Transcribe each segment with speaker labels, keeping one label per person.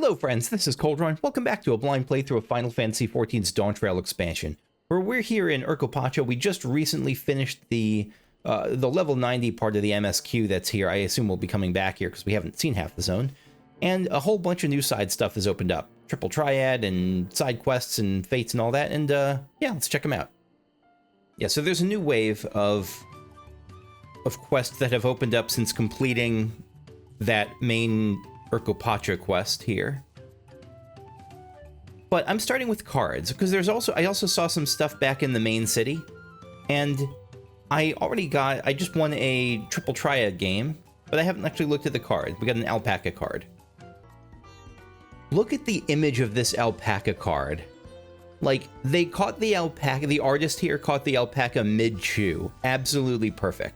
Speaker 1: Hello friends, this is Coldrun. Welcome back to a blind playthrough of Final Fantasy XIV's Dawntrail expansion, where we're here in Urqopacha. We just recently finished the level 90 part of the MSQ that's here. I assume we'll be coming back here because we haven't seen half the zone. And a whole bunch of new side stuff has opened up. Triple Triad and side quests and fates and all that, and yeah, let's check them out. Yeah, so there's a new wave of quests that have opened up since completing that main Urqopacha quest here. But I'm starting with cards because I also saw some stuff back in the main city, and I just won a Triple Triad game, but I haven't actually looked at the card. We got an alpaca card. Look at the image of this alpaca card. Like, they caught the alpaca, the artist here caught the alpaca mid-chew. Absolutely perfect.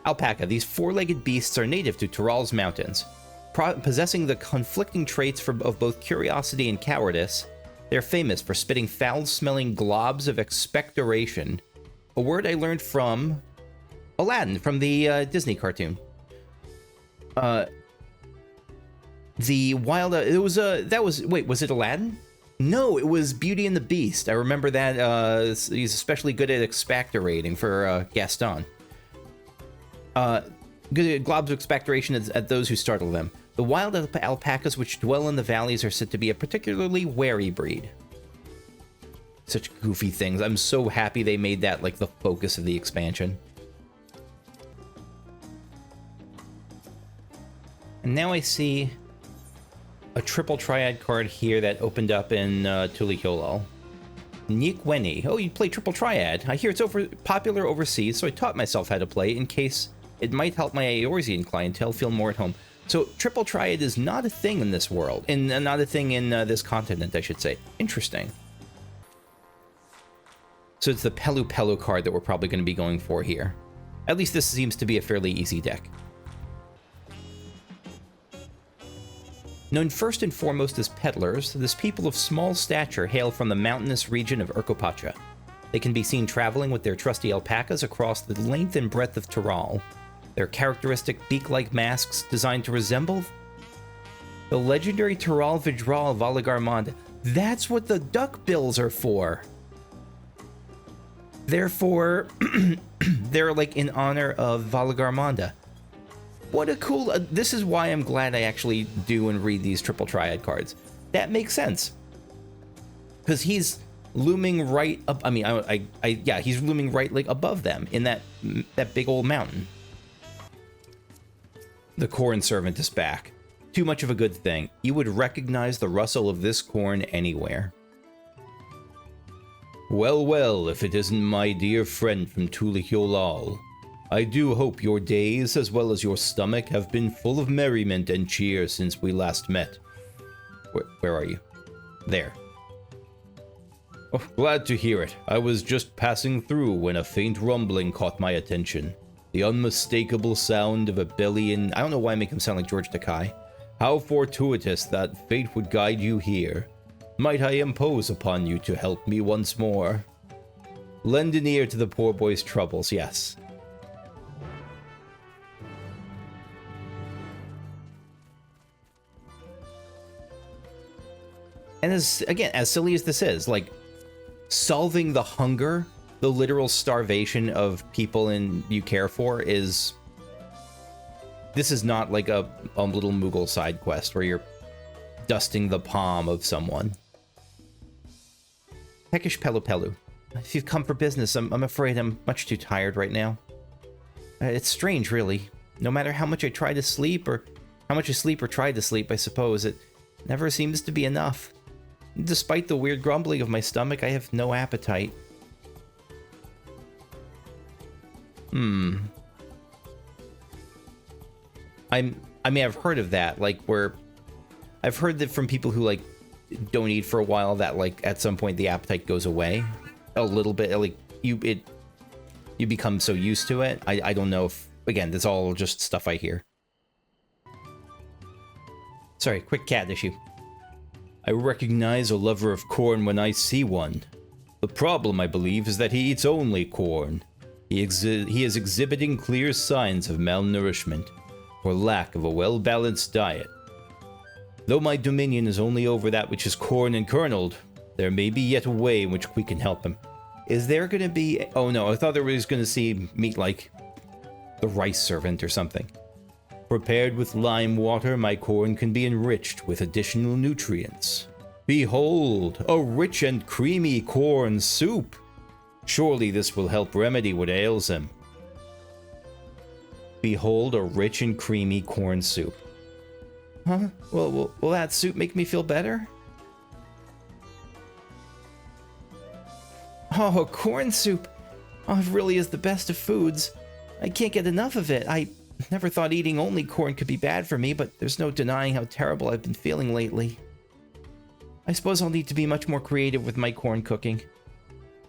Speaker 1: Alpaca, these four-legged beasts are native to Tyrrell's mountains. Possessing the conflicting traits of both curiosity and cowardice, they're famous for spitting foul-smelling globs of expectoration, a word I learned from Aladdin, from the Disney cartoon. The wild, was it Aladdin? No, it was Beauty and the Beast. I remember that. He's especially good at expectorating for Gaston. Good at globs of expectoration at those who startle them. The wild alpacas which dwell in the valleys are said to be a particularly wary breed. Such goofy things. I'm so happy they made that like the focus of the expansion. And now I see a Triple Triad card here that opened up in Ul'dah. Nikweni. Oh, you play Triple Triad. I hear it's popular overseas, so I taught myself how to play in case it might help my Eorzean clientele feel more at home. So Triple Triad is not a thing in this world, and not a thing in this continent, I should say. Interesting. So it's the Pelupelu card that we're probably going to be going for here. At least this seems to be a fairly easy deck. Known first and foremost as peddlers, this people of small stature hail from the mountainous region of Urqopacha. They can be seen traveling with their trusty alpacas across the length and breadth of Tyrrell. Their characteristic beak-like masks designed to resemble the legendary Tyrrell Vidral Valagarmonda. That's what the duck bills are for. Therefore, they're like in honor of Valagarmonda. What a cool... this is why I'm glad I actually do and read these Triple Triad cards. That makes sense. Because he's looming right up... I mean, yeah, he's looming right like above them in that big old mountain. The corn servant is back. Too much of a good thing. You would recognize the rustle of this corn anywhere. Well, well, if it isn't my dear friend from Ul'dah. I do hope your days, as well as your stomach, have been full of merriment and cheer since we last met. Where are you? There. Oh, glad to hear it. I was just passing through when a faint rumbling caught my attention. The unmistakable sound of a belly in... I don't know why I make him sound like George Takei. How fortuitous that fate would guide you here. Might I impose upon you to help me once more? Lend an ear to the poor boy's troubles, yes. And as silly as this is, like, solving the hunger, the literal starvation of people you care for is... This is not like a little Moogle side quest where you're dusting the palm of someone. Peckish Pelupelu. If you've come for business, I'm afraid I'm much too tired right now. It's strange, really. No matter how much I try to sleep, or how much I sleep or try to sleep, I suppose, it never seems to be enough. Despite the weird grumbling of my stomach, I have no appetite. I mean, I've heard of that, like, where... I've heard that from people who, like, don't eat for a while, that, like, at some point the appetite goes away. A little bit, like, you become so used to it. I don't know if... Again, that's all just stuff I hear. Sorry, quick cat issue. I recognize a lover of corn when I see one. The problem, I believe, is that he eats only corn. He is exhibiting clear signs of malnourishment, or lack of a well-balanced diet. Though my dominion is only over that which is corn and kerneled, there may be yet a way in which we can help him. Is there going to be... Oh no, I thought there was going to see meet like the rice servant or something. Prepared with lime water, my corn can be enriched with additional nutrients. Behold, a rich and creamy corn soup. Surely this will help remedy what ails him. Behold, a rich and creamy corn soup. Huh? Well, will that soup make me feel better? Oh, corn soup. Oh, it really is the best of foods. I can't get enough of it. I never thought eating only corn could be bad for me, but there's no denying how terrible I've been feeling lately. I suppose I'll need to be much more creative with my corn cooking.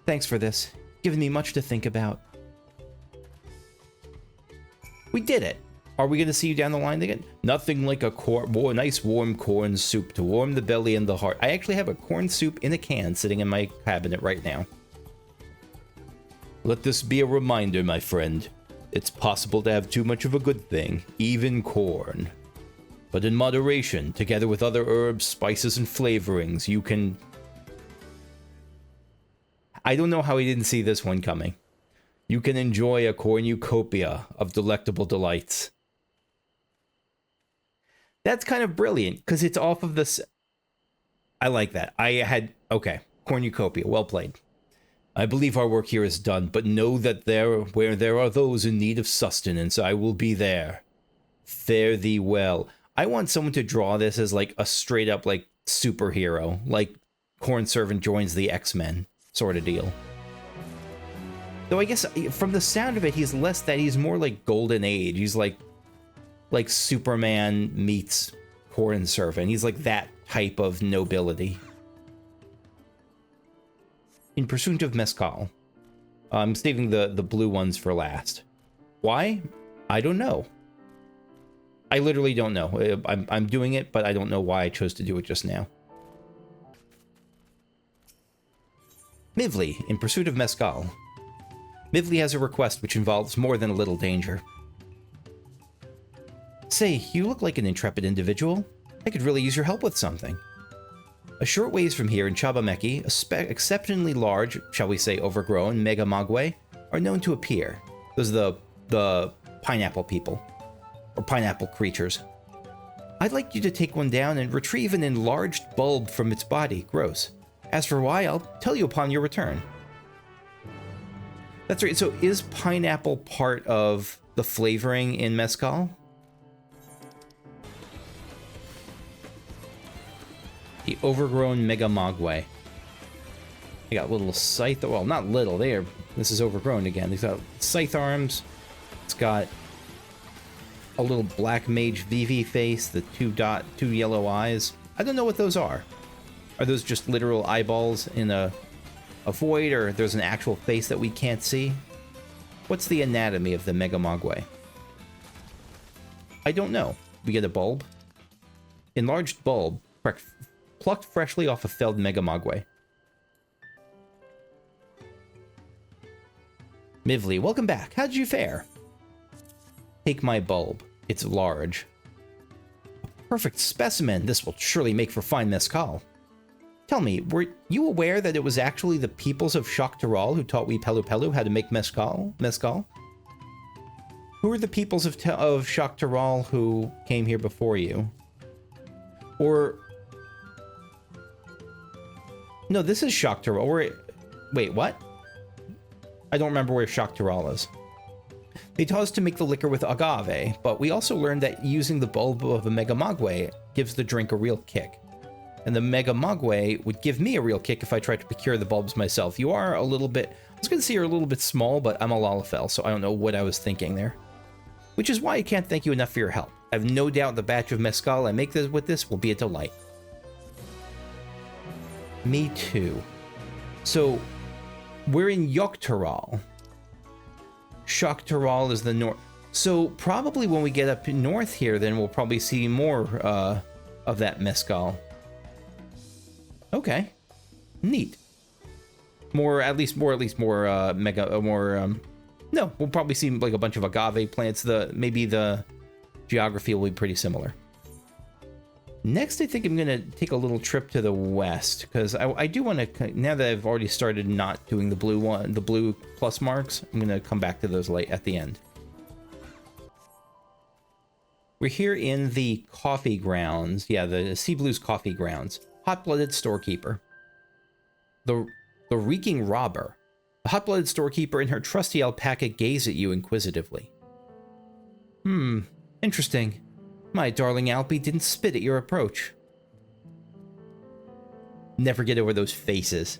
Speaker 1: Thanks for this. Given me much to think about. We did it. Are we going to see you down the line again? Nothing like a nice warm corn soup to warm the belly and the heart. I actually have a corn soup in a can sitting in my cabinet right now. Let this be a reminder, my friend. It's possible to have too much of a good thing, even corn. But in moderation, together with other herbs, spices, and flavorings, you can... I don't know how he didn't see this one coming. You can enjoy a cornucopia of delectable delights. That's kind of brilliant, because it's off of this... I like that. Okay, cornucopia, well played. I believe our work here is done, but know that where there are those in need of sustenance, I will be there. Fare thee well. I want someone to draw this as like a straight up like superhero, like Corn Servant joins the X-Men sort of deal. Though I guess from the sound of it, he's more like Golden Age. He's like Superman meets Corn Servant. He's like that type of nobility. In Pursuit of Mezcal. I'm saving the blue ones for last. Why? I don't know. I literally don't know. I'm doing it, but I don't know why I chose to do it just now. Mivli, in Pursuit of Mezcal. Mivli has a request which involves more than a little danger. Say, you look like an intrepid individual. I could really use your help with something. A short ways from here in Chabameki, exceptionally large, shall we say overgrown, Mega Mogwai are known to appear. Those are the pineapple people. Or pineapple creatures. I'd like you to take one down and retrieve an enlarged bulb from its body. Gross. As for why, I'll tell you upon your return. That's right, so is pineapple part of the flavoring in Mezcal? The overgrown Mega Mogwai. They got little scythe, well, not little, this is overgrown again. They've got scythe arms. It's got a little black mage VV face, the two yellow eyes. I don't know what those are. Are those just literal eyeballs in a void, or there's an actual face that we can't see? What's the anatomy of the Mega Mogwai? I don't know. We get a bulb. Enlarged bulb, plucked freshly off a felled Mega Mogwai. Mivli, welcome back. How'd you fare? Take my bulb. It's large. A perfect specimen. This will surely make for fine mezcal. Tell me, were you aware that it was actually the peoples of Shaktaral who taught we Pelupelu how to make mezcal? Who are the peoples of Shaktaral who came here before you? Or... No, this is Shaktaral. Wait, what? I don't remember where Shaktaral is. They taught us to make the liquor with agave, but we also learned that using the bulb of a Mega Mogwai gives the drink a real kick. And the Mega Mogwai would give me a real kick if I tried to procure the bulbs myself. You are a little bit... I was going to say you're a little bit small, but I'm a Lalafell, so I don't know what I was thinking there. Which is why I can't thank you enough for your help. I have no doubt the batch of mezcal I make with this will be a delight. Me too. So, we're in Yoktaral. Shaktaral is the north. So, probably when we get up north here, then we'll probably see more of that mezcal. Okay. Neat. More. No, we'll probably see like a bunch of agave plants. Maybe the geography will be pretty similar. Next, I think I'm going to take a little trip to the west, because I do want to, now that I've already started not doing the blue plus marks, I'm going to come back to those at the end. We're here in the coffee grounds. Yeah, the Sea Blues coffee grounds. Hot-blooded storekeeper. The Reeking Robber. The hot-blooded storekeeper and her trusty alpaca gaze at you inquisitively. Interesting. My darling Alpy didn't spit at your approach. Never get over those faces.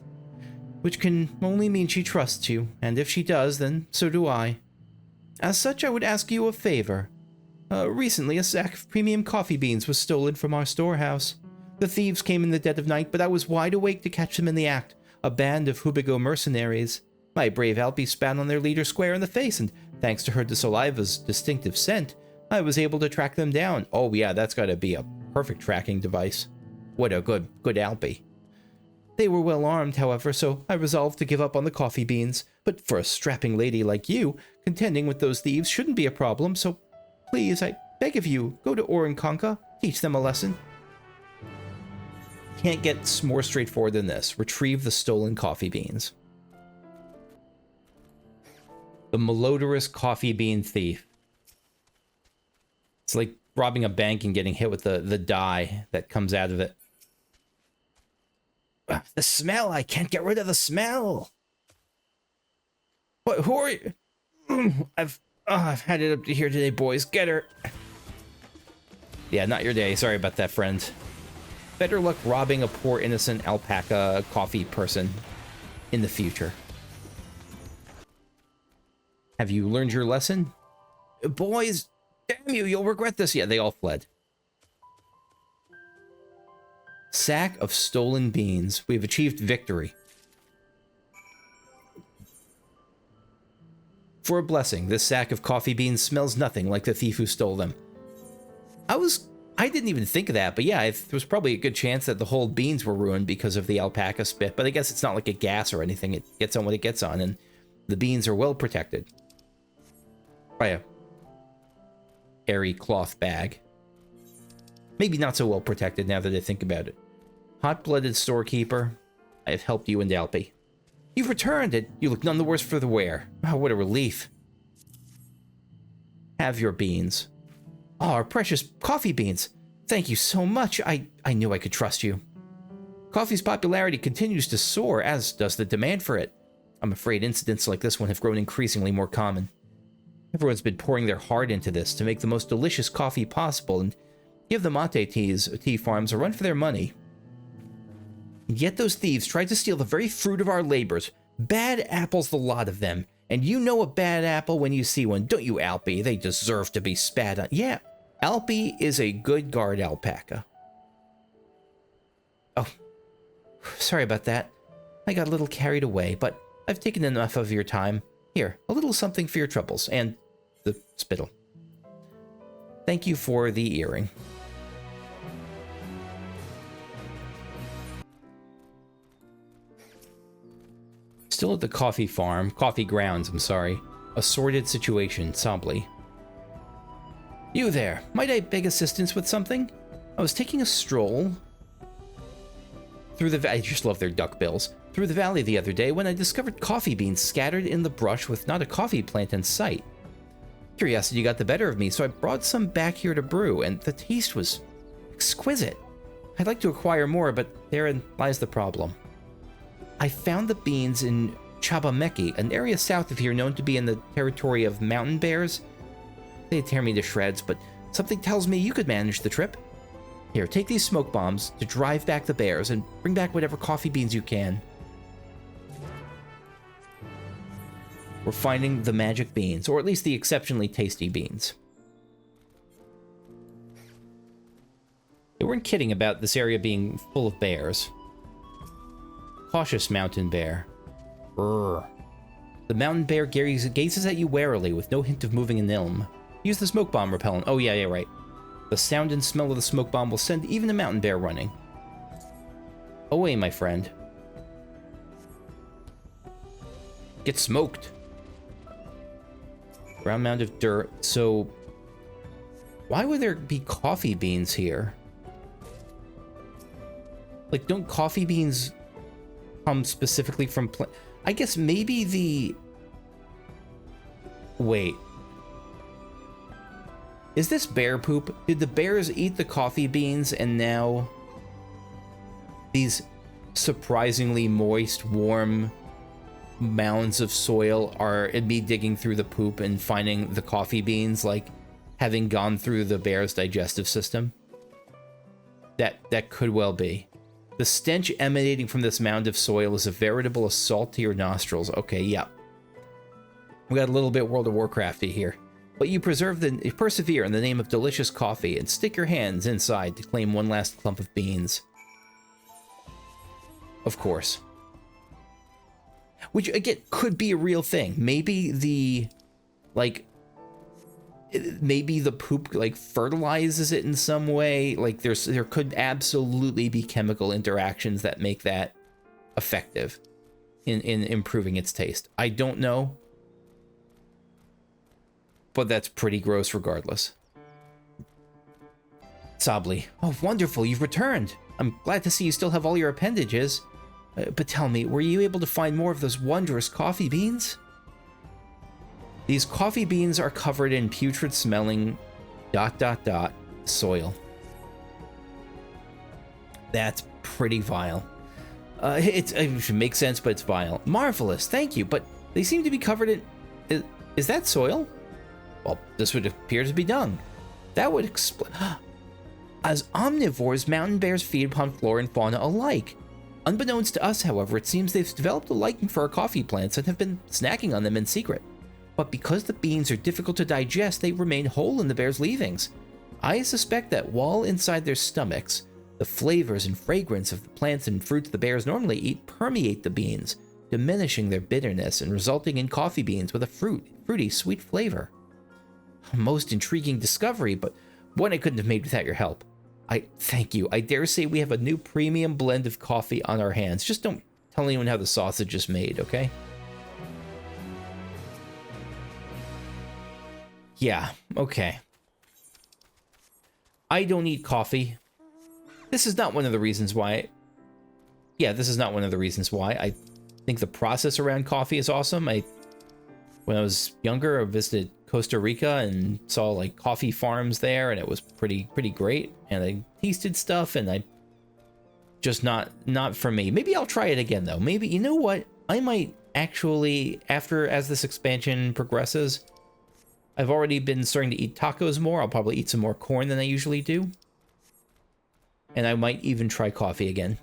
Speaker 1: Which can only mean she trusts you, and if she does, then so do I. As such, I would ask you a favor. Recently, a sack of premium coffee beans was stolen from our storehouse. The thieves came in the dead of night, but I was wide awake to catch them in the act. A band of Hubigo mercenaries. My brave Alpy spat on their leader square in the face, and thanks to her saliva's distinctive scent, I was able to track them down. Oh yeah, that's gotta be a perfect tracking device. What a good Alpy. They were well armed, however, so I resolved to give up on the coffee beans. But for a strapping lady like you, contending with those thieves shouldn't be a problem, so please, I beg of you, go to Urqopacha, teach them a lesson. Can't get more straightforward than this. Retrieve the stolen coffee beans. The malodorous coffee bean thief. It's like robbing a bank and getting hit with the dye that comes out of it. The smell! I can't get rid of the smell! What? Who are you? I've had it up to here today, boys. Get her! Yeah, not your day. Sorry about that, friend. Better luck robbing a poor innocent alpaca coffee person in the future. Have you learned your lesson? Boys, damn you, you'll regret this. Yeah, they all fled. Sack of stolen beans. We've achieved victory. For a blessing, this sack of coffee beans smells nothing like the thief who stole them. I didn't even think of that, but yeah, there was probably a good chance that the whole beans were ruined because of the alpaca spit, but I guess it's not like a gas or anything. It gets on what it gets on, and the beans are well protected by a airy cloth bag. Maybe not so well protected now that I think about it. Hot-blooded storekeeper, I have helped you and Alpy. You've returned, and you look none the worse for the wear. Oh, what a relief. Have your beans. Oh, our precious coffee beans. Thank you so much. I knew I could trust you. Coffee's popularity continues to soar, as does the demand for it. I'm afraid incidents like this one have grown increasingly more common. Everyone's been pouring their heart into this to make the most delicious coffee possible and give the mate tea farms a run for their money. Yet those thieves tried to steal the very fruit of our labors. Bad apples, the lot of them. And you know a bad apple when you see one, don't you, Alpy? They deserve to be spat on. Yeah, Alpy is a good guard alpaca. Oh, sorry about that. I got a little carried away, but I've taken enough of your time. Here, a little something for your troubles, and the spittle. Thank you for the earring. Still at the coffee grounds, I'm sorry. A sordid situation, sombly. You there, might I beg assistance with something? I was taking a stroll through the I just love their duck bills. Through the valley the other day when I discovered coffee beans scattered in the brush with not a coffee plant in sight. Curiosity got the better of me, so I brought some back here to brew, and the taste was exquisite. I'd like to acquire more, but therein lies the problem. I found the beans in Chabameki, an area south of here known to be in the territory of mountain bears. They'd tear me to shreds, but something tells me you could manage the trip. Here, take these smoke bombs to drive back the bears and bring back whatever coffee beans you can. We're finding the magic beans, or at least the exceptionally tasty beans. They weren't kidding about this area being full of bears. Cautious mountain bear. Brrr. The mountain bear gazes at you warily with no hint of moving an ilm. Use the smoke bomb repellent. Oh yeah, right. The sound and smell of the smoke bomb will send even a mountain bear running. Away, my friend. Get smoked. Round mound of dirt. So, why would there be coffee beans here? Like, don't coffee beans come specifically from I guess maybe the... Wait. Is this bear poop? Did the bears eat the coffee beans and now these surprisingly moist, warm mounds of soil are me digging through the poop and finding the coffee beans, like having gone through the bear's digestive system? That could well be. The stench emanating from this mound of soil is a veritable assault to your nostrils. Okay, yeah. We got a little bit World of Warcrafty here. But you persevere in the name of delicious coffee and stick your hands inside to claim one last clump of beans. Of course. Which, again, could be a real thing. Maybe the, like, maybe the poop, like, fertilizes it in some way. Like, there could absolutely be chemical interactions that make that effective in improving its taste. I don't know. But that's pretty gross regardless. Sabli. Oh, wonderful, you've returned. I'm glad to see you still have all your appendages. But tell me, were you able to find more of those wondrous coffee beans? These coffee beans are covered in putrid-smelling ... soil. That's pretty vile. It should make sense, but it's vile. Marvelous, thank you, but they seem to be covered in... Is that soil? Well, this would appear to be dung. That would explain... As omnivores, mountain bears feed upon flora and fauna alike. Unbeknownst to us, however, it seems they've developed a liking for our coffee plants and have been snacking on them in secret. But because the beans are difficult to digest, they remain whole in the bears' leavings. I suspect that while inside their stomachs, the flavors and fragrance of the plants and fruits the bears normally eat permeate the beans, diminishing their bitterness and resulting in coffee beans with a fruity, sweet flavor. A most intriguing discovery, but one I couldn't have made without your help. I thank you. I dare say we have a new premium blend of coffee on our hands. Just don't tell anyone how the sausage is made, okay? Yeah, okay. I don't eat coffee. This is not one of the reasons why... Yeah, this is not one of the reasons why. I think the process around coffee is awesome. When I was younger, I visited Costa Rica and saw like coffee farms there, and it was pretty great. And I tasted stuff, and I just not for me. Maybe I'll try it again though. Maybe, you know what? I might actually, as this expansion progresses, I've already been starting to eat tacos more. I'll probably eat some more corn than I usually do. And I might even try coffee again.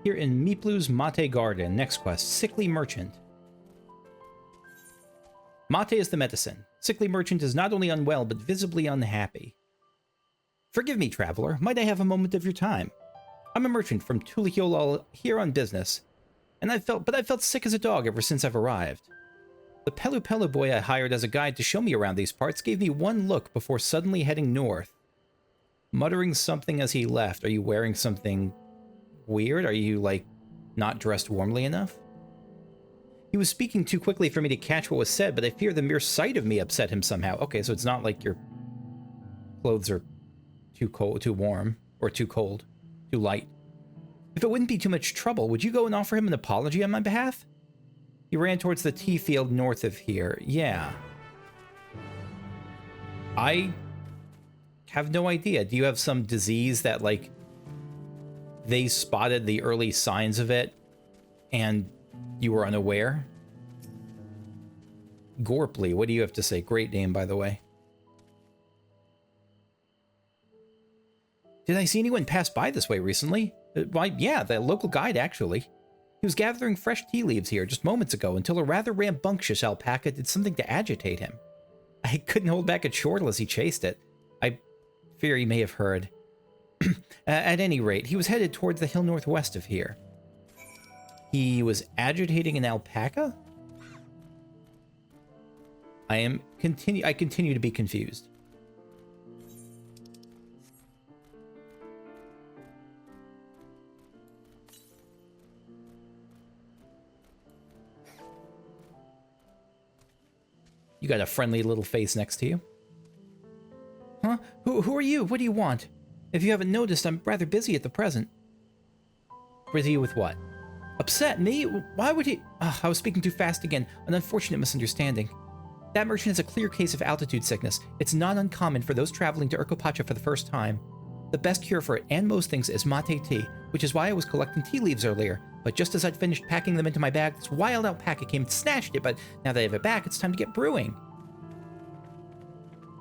Speaker 1: Here in Miplu's Mate Garden, next quest, Sickly Merchant. Mate is the medicine. Sickly Merchant is not only unwell, but visibly unhappy. Forgive me, traveler. Might I have a moment of your time? I'm a merchant from Ul'dah here on business, and I felt sick as a dog ever since I've arrived. The Pelupelu boy I hired as a guide to show me around these parts gave me one look before suddenly heading north. Muttering something as he left. Are you wearing something weird? Are you, like, not dressed warmly enough? He was speaking too quickly for me to catch what was said, but I fear the mere sight of me upset him somehow. Okay, so it's not like your clothes are too cold, too warm, or too cold, too light. If it wouldn't be too much trouble, would you go and offer him an apology on my behalf? He ran towards the tea field north of here. Yeah. I have no idea. Do you have some disease that, like, they spotted the early signs of it and you were unaware? Gorply, what do you have to say? Great name, by the way. Did I see anyone pass by this way recently? Why, yeah, the local guide, actually. He was gathering fresh tea leaves here just moments ago until a rather rambunctious alpaca did something to agitate him. I couldn't hold back a chortle as he chased it. I fear he may have heard. At any rate, he was headed towards the hill northwest of here. He was agitating an alpaca? I continue to be confused.
Speaker 2: got a friendly little face next to you. Huh? Who are you? What do you want? If you haven't noticed, I'm rather busy at the present. Busy with what? Upset? Me? Why would he? I was speaking too fast again. An unfortunate misunderstanding. That merchant has a clear case of altitude sickness. It's not uncommon for those traveling to Urqopacha for the first time. The best cure for it, and most things, is mate tea, which is why I was collecting tea leaves earlier. But just as I'd finished packing them into my bag, this wild alpaca came and snatched it, but now that I have it back, it's time to get brewing.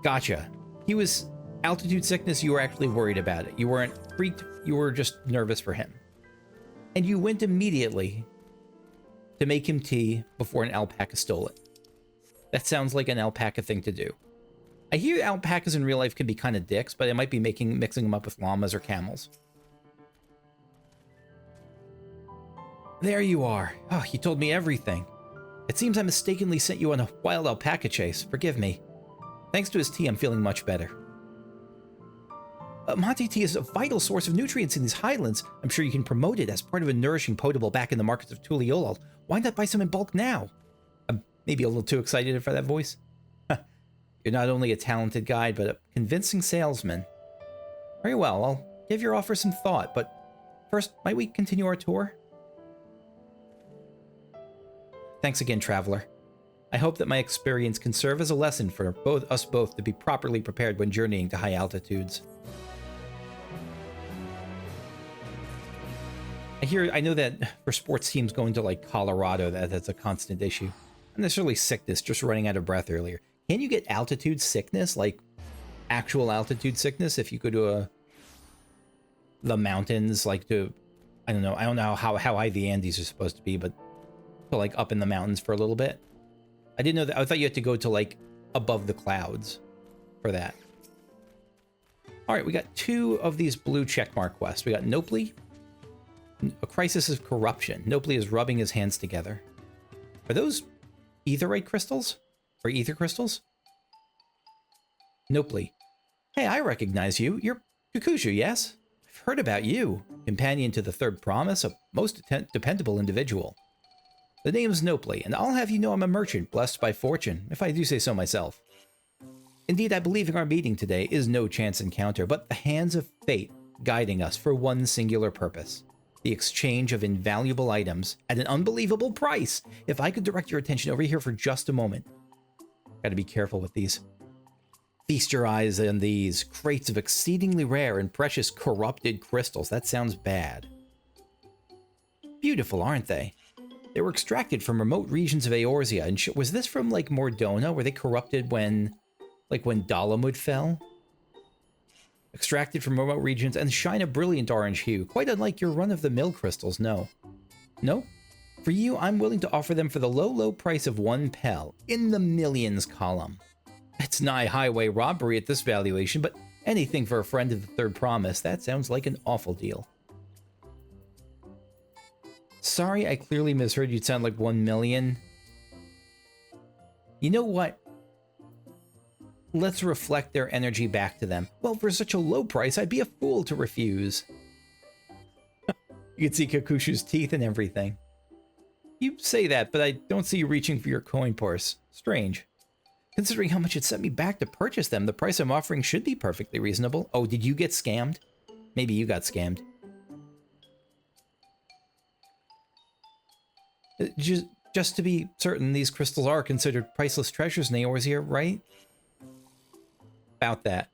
Speaker 2: Gotcha. He was altitude sickness, you were actually worried about it. You weren't freaked, you were just nervous for him. And you went immediately to make him tea before an alpaca stole it. That sounds like an alpaca thing to do. I hear alpacas in real life can be kind of dicks, but it might be mixing them up with llamas or camels. There you are. Oh, you told me everything. It seems I mistakenly sent you on a wild alpaca chase. Forgive me. Thanks to his tea, I'm feeling much better. Mate tea is a vital source of nutrients in these highlands. I'm sure you can promote it as part of a nourishing potable back in the markets of Ul'dah. Why not buy some in bulk now? I'm maybe a little too excited for that voice. You're not only a talented guide, but a convincing salesman. Very well, I'll give your offer some thought, but first, might we continue our tour? Thanks again, traveler. I hope that my experience can serve as a lesson for us both to be properly prepared when journeying to high altitudes. I know that for sports teams going to like Colorado, that's a constant issue. Not necessarily sickness, just running out of breath earlier. Can you get altitude sickness, like actual altitude sickness, if you go to the mountains, like to, I don't know how high the Andes are supposed to be, but to like up in the mountains for a little bit? I didn't know that. I thought you had to go to like above the clouds for that. All right, we got 2 of these blue checkmark quests. We got Nopli, a crisis of corruption. Nopli is rubbing his hands together. Are those etherite crystals? Or ether crystals? Nopli. Hey, I recognize you. You're Kukushu, yes? I've heard about you. Companion to the Third Promise, a most dependable individual. The name's Nopli, and I'll have you know I'm a merchant blessed by fortune, if I do say so myself. Indeed, I believe in our meeting today is no chance encounter, but the hands of fate guiding us for one singular purpose. The exchange of invaluable items at an unbelievable price. If I could direct your attention over here for just a moment. Gotta be careful with these. Feast your eyes on these crates of exceedingly rare and precious corrupted crystals. That sounds bad. Beautiful, aren't they? They were extracted from remote regions of Eorzea. And was this from, like, Mordona? Were they corrupted when Dalamud fell? Extracted from remote regions and shine a brilliant orange hue. Quite unlike your run-of-the-mill crystals, no. No? For you, I'm willing to offer them for the low price of 1 pel, in the millions column. It's nigh highway robbery at this valuation, but anything for a friend of the Third Promise, that sounds like an awful deal. Sorry, I clearly misheard. You'd sound like 1 million. You know what? Let's reflect their energy back to them. Well, for such a low price, I'd be a fool to refuse. You can see Kakushu's teeth and everything. You say that, but I don't see you reaching for your coin purse. Strange. Considering how much it set me back to purchase them, the price I'm offering should be perfectly reasonable. Oh, did you get scammed? Maybe you got scammed. Just to be certain, these crystals are considered priceless treasures in Eorzea, right? About that.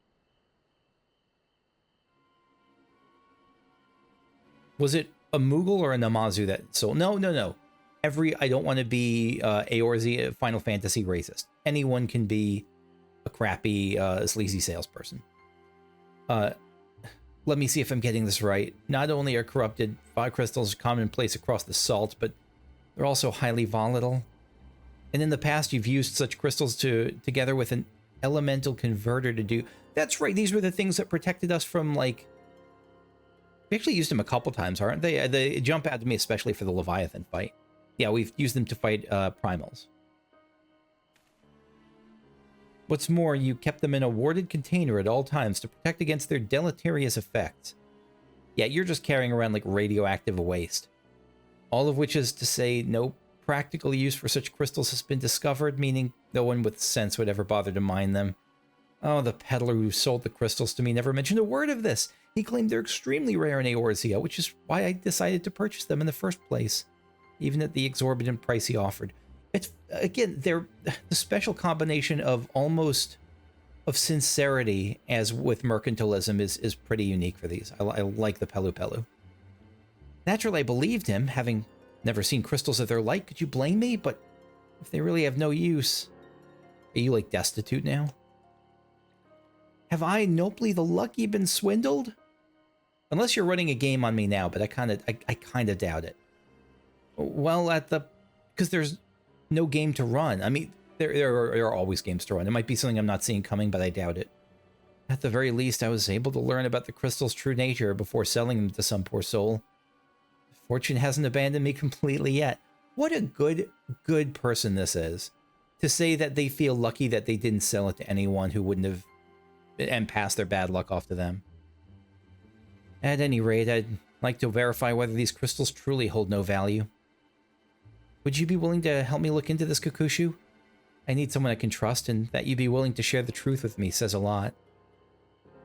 Speaker 2: Was it a Moogle or a Namazu that sold? No. I don't want to be Eorzea Final Fantasy racist. Anyone can be a crappy, sleazy salesperson. Let me see if I'm getting this right. Not only are corrupted fire crystals commonplace across the salt, but they're also highly volatile. And in the past, you've used such crystals together with an elemental converter to do... That's right, these were the things that protected us from, like... We actually used them a couple times, aren't they? They jump out to me, especially for the Leviathan fight. Yeah, we've used them to fight primals. What's more, you kept them in a warded container at all times to protect against their deleterious effects. Yeah, you're just carrying around like radioactive waste. All of which is to say no practical use for such crystals has been discovered, meaning no one with sense would ever bother to mine them. Oh, the peddler who sold the crystals to me never mentioned a word of this. He claimed they're extremely rare in Eorzea, which is why I decided to purchase them in the first place, even at the exorbitant price he offered. It's, again, they're the special combination of almost of sincerity as with mercantilism is pretty unique for these. I like the Pelupelu. Naturally, I believed him, having never seen crystals of their like. Could you blame me? But if they really have no use, are you like destitute now? Have I, Nopli the Lucky, been swindled? Unless you're running a game on me now, but I kind of doubt it. Well, because there's no game to run. I mean, there are always games to run. It might be something I'm not seeing coming, but I doubt it. At the very least, I was able to learn about the crystal's true nature before selling them to some poor soul. Fortune hasn't abandoned me completely yet. What a good person this is. To say that they feel lucky that they didn't sell it to anyone who wouldn't have, and pass their bad luck off to them. At any rate, I'd like to verify whether these crystals truly hold no value. Would you be willing to help me look into this, Kakushu? I need someone I can trust, and that you'd be willing to share the truth with me says a lot.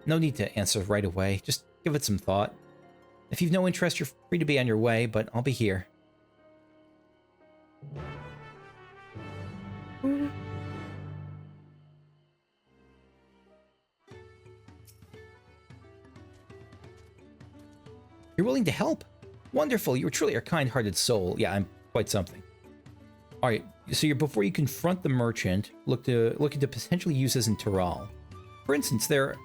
Speaker 2: No need to answer right away. Just give it some thought. If you've no interest, you're free to be on your way, but I'll be here. You're willing to help? Wonderful. You're truly a kind-hearted soul. Yeah, I'm quite something. All right, so before you confront the merchant, look into potential uses in Tural. For instance, they're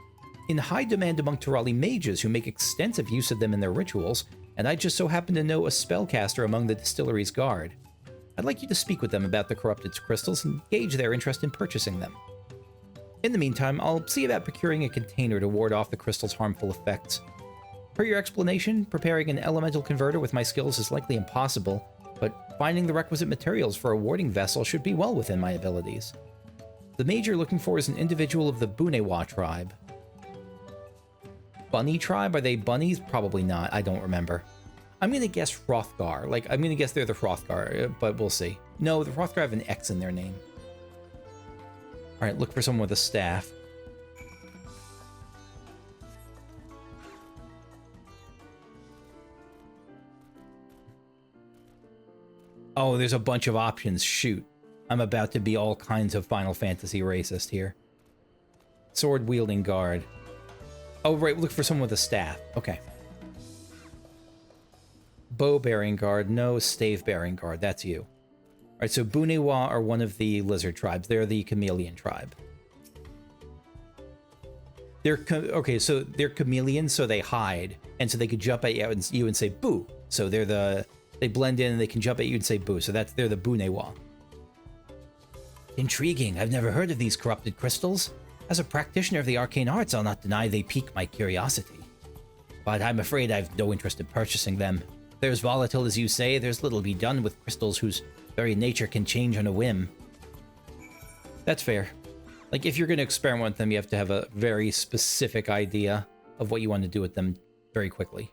Speaker 2: in high demand among Turali mages who make extensive use of them in their rituals, and I just so happen to know a spellcaster among the distillery's guard. I'd like you to speak with them about the corrupted crystals and gauge their interest in purchasing them. In the meantime, I'll see about procuring a container to ward off the crystal's harmful effects. Per your explanation, preparing an elemental converter with my skills is likely impossible, but finding the requisite materials for a warding vessel should be well within my abilities. The mage you're looking for is an individual of the Bunewa tribe. Bunny tribe? Are they bunnies? Probably not. I don't remember. I'm going to guess Hrothgar. I'm going to guess they're the Hrothgar, but we'll see. No, the Hrothgar have an X in their name. All right, look for someone with a staff. Oh, there's a bunch of options. Shoot. I'm about to be all kinds of Final Fantasy racist here. Sword-wielding guard. Oh, right, look for someone with a staff. Okay. Bow-bearing guard. No, stave-bearing guard. That's you. All right, so Bunewa are one of the lizard tribes. They're the chameleon tribe. Okay, so they're chameleons, so they hide. And so they could jump at you and say, boo. So they blend in and they can jump at you and say boo. So they're the Bunewa. Intriguing. I've never heard of these corrupted crystals. As a practitioner of the arcane arts, I'll not deny they pique my curiosity. But I'm afraid I've no interest in purchasing them. If they're as volatile as you say, there's little to be done with crystals whose very nature can change on a whim. That's fair. If you're going to experiment with them, you have to have a very specific idea of what you want to do with them very quickly.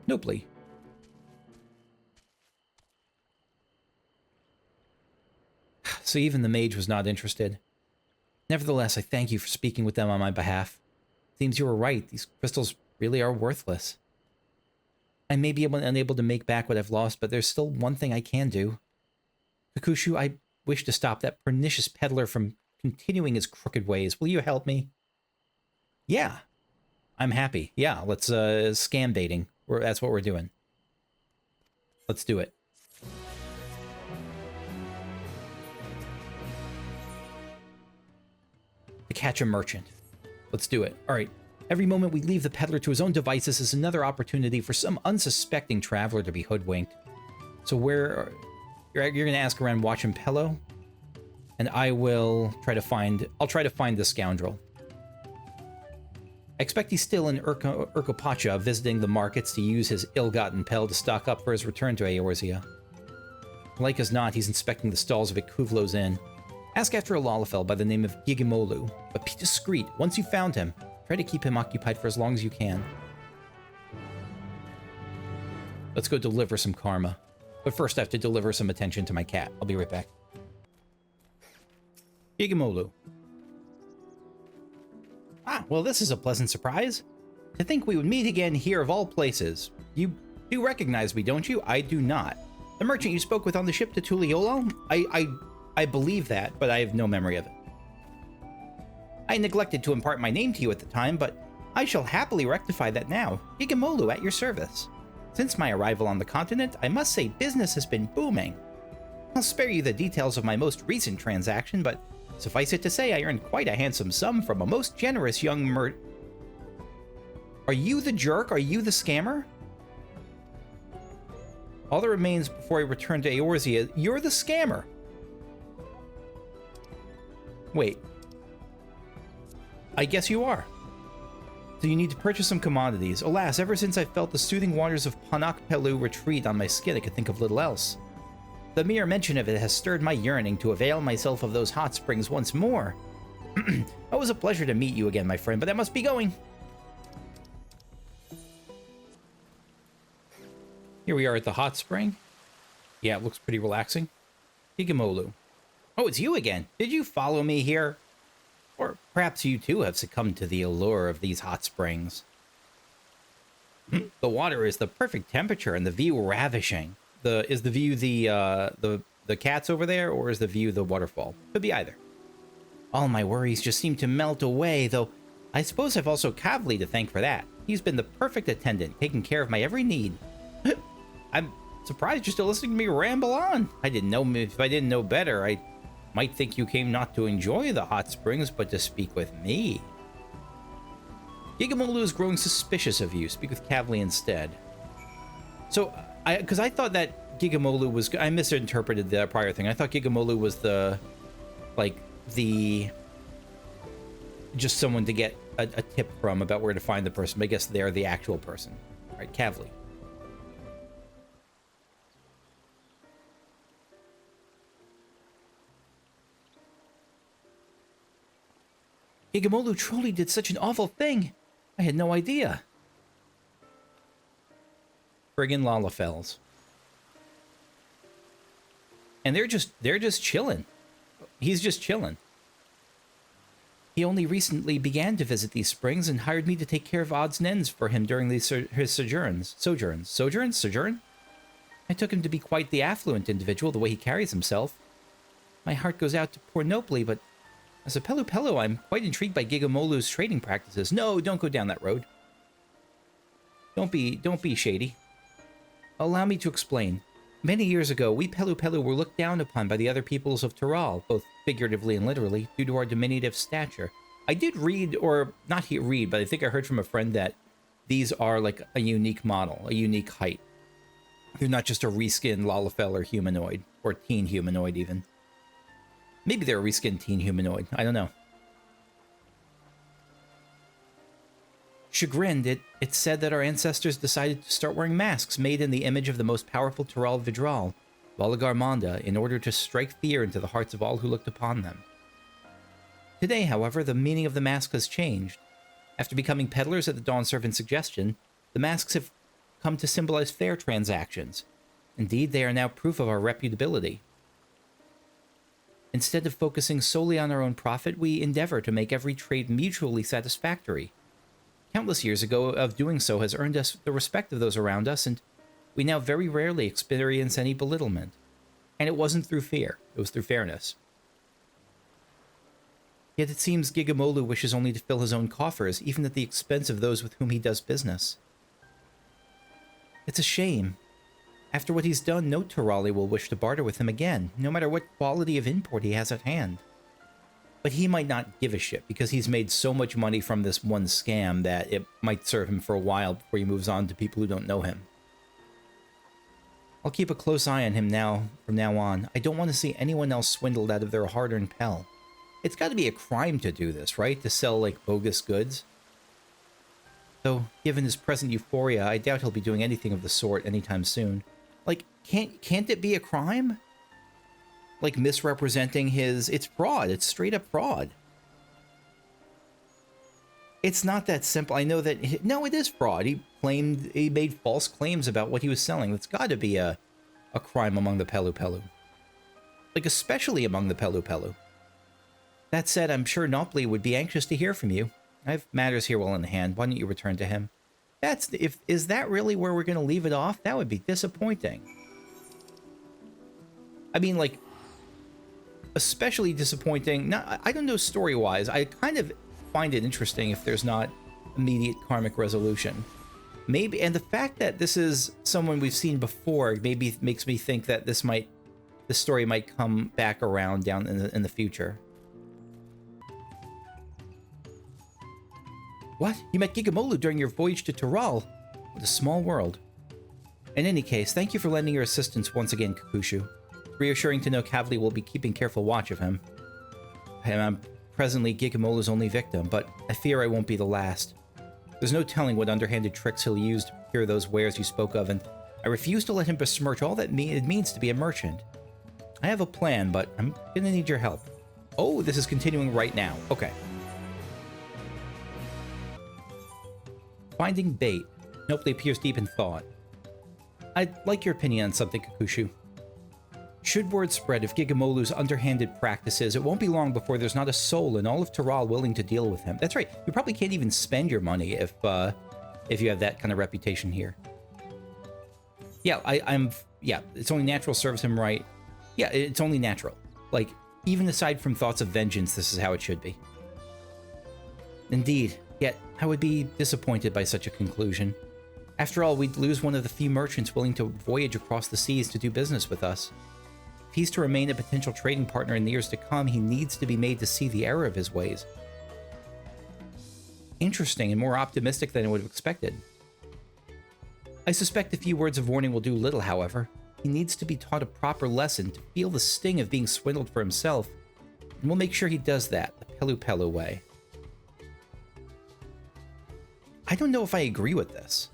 Speaker 2: Nopli. So even the mage was not interested. Nevertheless, I thank you for speaking with them on my behalf. Seems you were right. These crystals really are worthless. I may be unable to make back what I've lost, but there's still one thing I can do. Kakushu, I wish to stop that pernicious peddler from continuing his crooked ways. Will you help me? Yeah. I'm happy. Yeah, let's scam baiting. That's what we're doing. Let's do it. To catch a merchant. Let's do it. All right. Every moment we leave the peddler to his own devices is another opportunity for some unsuspecting traveler to be hoodwinked. So you're going to ask around Wachimpello, and I'll try to find the scoundrel. I expect he's still in Urqopacha, visiting the markets to use his ill-gotten pel to stock up for his return to Eorzea. Like as not, he's inspecting the stalls of Ikuvlo's Inn. Ask after a Lalafell by the name of Gigimolu, but be discreet. Once you've found him, try to keep him occupied for as long as you can. Let's go deliver some karma. But first I have to deliver some attention to my cat. I'll be right back. Gigimolu. Ah, well, this is a pleasant surprise. To think we would meet again here of all places. You do recognize me, don't you? I do not. The merchant you spoke with on the ship to Tuliolal? I believe that, but I have no memory of it. I neglected to impart my name to you at the time, but I shall happily rectify that now. Gigimolu at your service. Since my arrival on the continent, I must say business has been booming. I'll spare you the details of my most recent transaction, but suffice it to say I earned quite a handsome sum from a most generous young Are you the jerk? Are you the scammer? All that remains before I return to Eorzea, you're the scammer. Wait. I guess you are. So you need to purchase some commodities. Alas, ever since I felt the soothing waters of Urqopacha retreat on my skin, I could think of little else. The mere mention of it has stirred my yearning to avail myself of those hot springs once more. It was a pleasure to meet you again, my friend, but I must be going. Here we are at the hot spring. Yeah, it looks pretty relaxing. Gigimolu. Oh, it's you again. Did you follow me here? Or perhaps you too have succumbed to the allure of these hot springs. The water is the perfect temperature and the view ravishing. Is the view the cats over there, or is the view the waterfall? Could be either. All my worries just seem to melt away, though I suppose I've also Kavli to thank for that. He's been the perfect attendant, taking care of my every need. I'm surprised you're still listening to me ramble on. If I didn't know better, I might think you came not to enjoy the hot springs, but to speak with me. Gigimolu is growing suspicious of you. Speak with Kavli instead. So, because I thought that Gigimolu was... I misinterpreted the prior thing. I thought Gigimolu was just someone to get a tip from about where to find the person, but I guess they're the actual person. All right, Kavli. Gigimolu truly did such an awful thing. I had no idea. Friggin' Lalafells. And they're just chilling. He's just chilling. He only recently began to visit these springs and hired me to take care of odds and ends for him during his sojourns. Sojourn? I took him to be quite the affluent individual, the way he carries himself. My heart goes out to poor Nopli, but as a Pelupelu, I'm quite intrigued by Gigimolu's trading practices. No, don't go down that road. Don't be shady. Allow me to explain. Many years ago, we Pelupelu were looked down upon by the other peoples of Tural, both figuratively and literally, due to our diminutive stature. I did read, or not read, but I think I heard from a friend that these are like a unique model, a unique height. They're not just a reskinned Lalafell or humanoid, or teen humanoid even. Maybe they're a reskinned teen humanoid. I don't know. Chagrined, it said that our ancestors decided to start wearing masks made in the image of the most powerful Tural Vidral, Valagarmanda, in order to strike fear into the hearts of all who looked upon them. Today, however, the meaning of the mask has changed. After becoming peddlers at the Dawn Servant's suggestion, the masks have come to symbolize fair transactions. Indeed, they are now proof of our reputability. Instead of focusing solely on our own profit, we endeavor to make every trade mutually satisfactory. Countless years ago of doing so has earned us the respect of those around us, and we now very rarely experience any belittlement. And it wasn't through fear, it was through fairness. Yet it seems Gigimolu wishes only to fill his own coffers, even at the expense of those with whom he does business. It's a shame. After what he's done, no Turali will wish to barter with him again, no matter what quality of import he has at hand. But he might not give a shit, because he's made so much money from this one scam that it might serve him for a while before he moves on to people who don't know him. I'll keep a close eye on him from now on. I don't want to see anyone else swindled out of their hard-earned pel. It's got to be a crime to do this, right? To sell, like, bogus goods. Though, given his present euphoria, I doubt he'll be doing anything of the sort anytime soon. Like, can't it be a crime? like misrepresenting his... It's fraud. It's straight up fraud. It's not that simple. I know that... No, it is fraud. He made false claims about what he was selling. That's got to be a crime among the Pelupelu. Like, especially among the Pelupelu. That said, I'm sure Nopli would be anxious to hear from you. I have matters here well in hand. Why don't you return to him? Is that really where we're going to leave it off? That would be disappointing. I mean, like, especially disappointing. Not, I don't know story-wise. I kind of find it interesting if there's not immediate karmic resolution. Maybe, and the fact that this is someone we've seen before maybe makes me think that this story might come back around down in the future. What? You met Gigamolu during your voyage to Tural? What a small world. In any case, thank you for lending your assistance once again, Kakushu. Reassuring to know Kavli will be keeping careful watch of him. I'm presently Gigamolu's only victim, but I fear I won't be the last. There's no telling what underhanded tricks he'll use to procure those wares you spoke of, and I refuse to let him besmirch all that it means to be a merchant. I have a plan, but I'm gonna need your help. Oh, this is continuing right now. Okay. Finding bait. Nopli appears deep in thought. I'd like your opinion on something, Kakushu. Should word spread of Gigamolu's underhanded practices, it won't be long before there's not a soul in all of Tural willing to deal with him. That's right. You probably can't even spend your money if you have that kind of reputation here. Yeah, yeah, it's only natural serves him right. Yeah, it's only natural. Like, even aside from thoughts of vengeance, this is how it should be. Indeed. Yet, I would be disappointed by such a conclusion. After all, we'd lose one of the few merchants willing to voyage across the seas to do business with us. If he's to remain a potential trading partner in the years to come, he needs to be made to see the error of his ways. Interesting and more optimistic than I would have expected. I suspect a few words of warning will do little, however. He needs to be taught a proper lesson to feel the sting of being swindled for himself, and we'll make sure he does that the Pelupelu way. I don't know if I agree with this.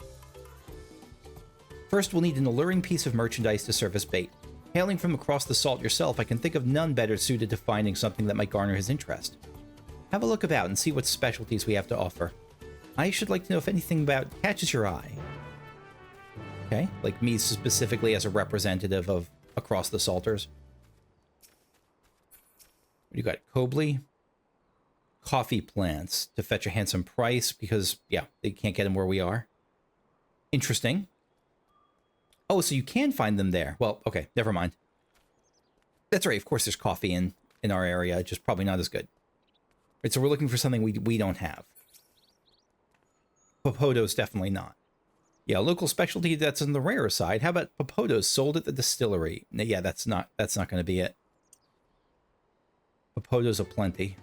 Speaker 2: First, we'll need an alluring piece of merchandise to serve as bait. Hailing from across the salt yourself, I can think of none better suited to finding something that might garner his interest. Have a look about and see what specialties we have to offer. I should like to know if anything about catches your eye. Okay, like me specifically as a representative of across the salters. You got Kobli. Coffee plants to fetch a handsome price because, yeah, they can't get them where we are. Interesting. Oh, so you can find them there. Well, okay, never mind. That's right, of course there's coffee in our area, just probably not as good. Right, so we're looking for something we don't have. Popodo's definitely not. Yeah, local specialty that's on the rarer side. How about Popodo's sold at the distillery? Yeah, that's not going to be it. Popodo's aplenty.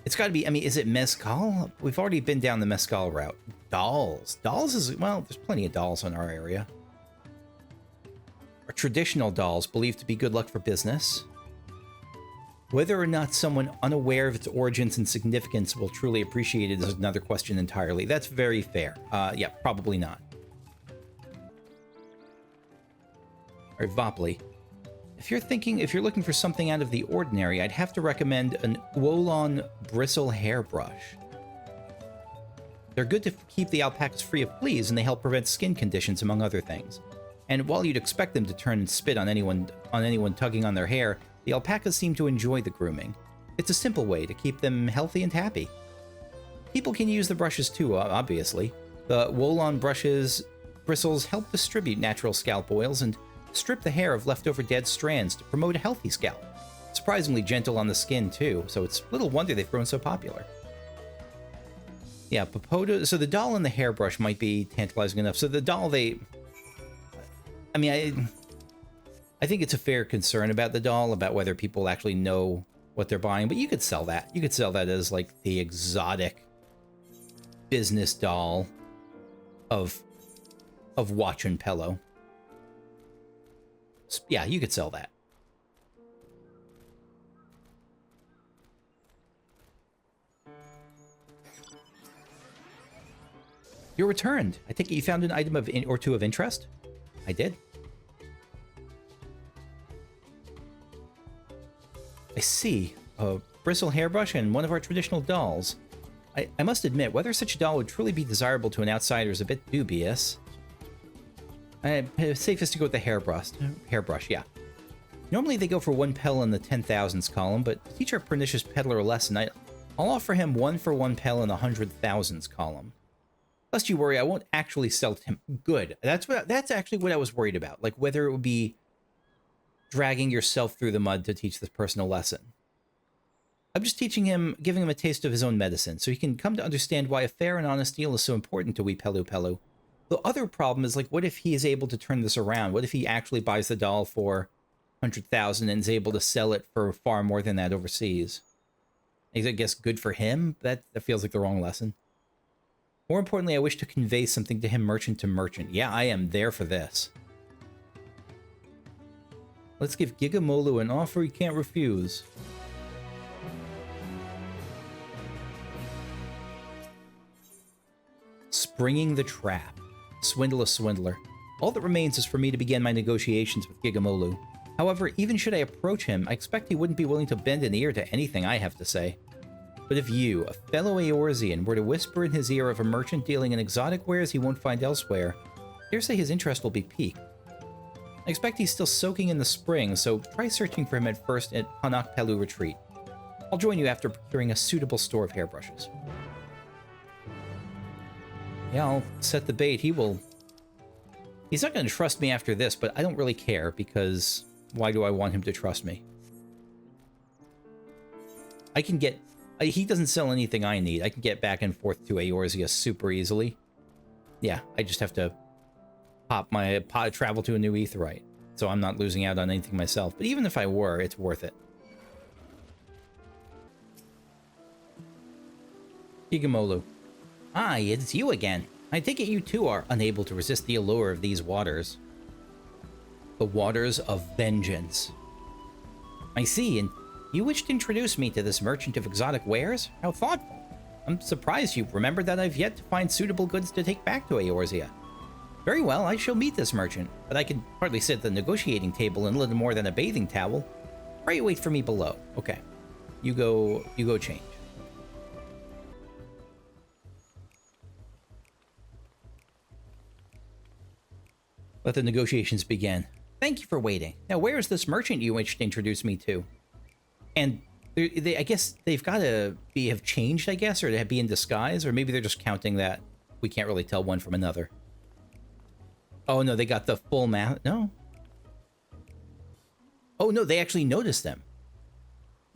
Speaker 2: It's got to be, I mean, is it Mezcal? We've already been down the Mezcal route. Dolls. Dolls is, well, there's plenty of dolls in our area. Are traditional dolls believed to be good luck for business? Whether or not someone unaware of its origins and significance will truly appreciate it is another question entirely. That's very fair. Yeah, probably not. All right, Vopli. If you're looking for something out of the ordinary, I'd have to recommend an Wolon bristle hairbrush. They're good to keep the alpacas free of fleas, and they help prevent skin conditions, among other things. And while you'd expect them to turn and spit on anyone tugging on their hair, the alpacas seem to enjoy the grooming. It's a simple way to keep them healthy and happy. People can use the brushes too, obviously. The Wolon bristles help distribute natural scalp oils and strip the hair of leftover dead strands to promote a healthy scalp. Surprisingly gentle on the skin, too, so it's little wonder they've grown so popular. Yeah, Popodo... So the doll and the hairbrush might be tantalizing enough. So the doll, I mean, I think it's a fair concern about the doll, about whether people actually know what they're buying, but you could sell that. You could sell that as, like, the exotic business doll of Watch and Pello. Yeah, you could sell that. You're returned. I think you found an item or two of interest? I did. I see. A bristle hairbrush and one of our traditional dolls. I must admit, whether such a doll would truly be desirable to an outsider is a bit dubious. Safest to go with the hairbrush. Hairbrush, yeah. Normally they go for 1 pel in the 10,000s column, but to teach our pernicious peddler a lesson, I'll offer him 1 for 1 pel in the 100,000s column. Lest you worry, I won't actually sell to him. Good. That's actually what I was worried about. Like whether it would be dragging yourself through the mud to teach this person a lesson. I'm just giving him a taste of his own medicine, so he can come to understand why a fair and honest deal is so important to wee Pelupelu. The other problem is, like, what if he is able to turn this around? What if he actually buys the doll for 100,000 and is able to sell it for far more than that overseas? I guess good for him? That feels like the wrong lesson. More importantly, I wish to convey something to him merchant to merchant. Yeah, I am there for this. Let's give Gigamolu an offer he can't refuse. Springing the trap. Swindle a swindler. All that remains is for me to begin my negotiations with Gigamolu. However, even should I approach him, I expect he wouldn't be willing to bend an ear to anything I have to say. But if you, a fellow Eorzean, were to whisper in his ear of a merchant dealing in exotic wares he won't find elsewhere, I dare say his interest will be piqued. I expect he's still soaking in the spring, so try searching for him at first at Urqopacha Retreat. I'll join you after procuring a suitable store of hairbrushes. Yeah, I'll set the bait. He's not going to trust me after this, but I don't really care, because why do I want him to trust me? I can get... He doesn't sell anything I need. I can get back and forth to Eorzea super easily. Yeah, I just have to travel to a new aetheryte, so I'm not losing out on anything myself. But even if I were, it's worth it. Gigamolu. Ah, it's you again. I take it you too are unable to resist the allure of these waters. The waters of vengeance. I see, and you wish to introduce me to this merchant of exotic wares? How thoughtful. I'm surprised you remembered that I've yet to find suitable goods to take back to Eorzea. Very well, I shall meet this merchant, but I can hardly sit at the negotiating table in little more than a bathing towel. Pray wait for me below. Okay. You go change. Let the negotiations begin. Thank you for waiting. Now, where is this merchant you wish to introduce me to? And I guess they've got to have changed, I guess, or to be in disguise, or maybe they're just counting that we can't really tell one from another. Oh, no, they got the full map. No. Oh, no, they actually noticed them.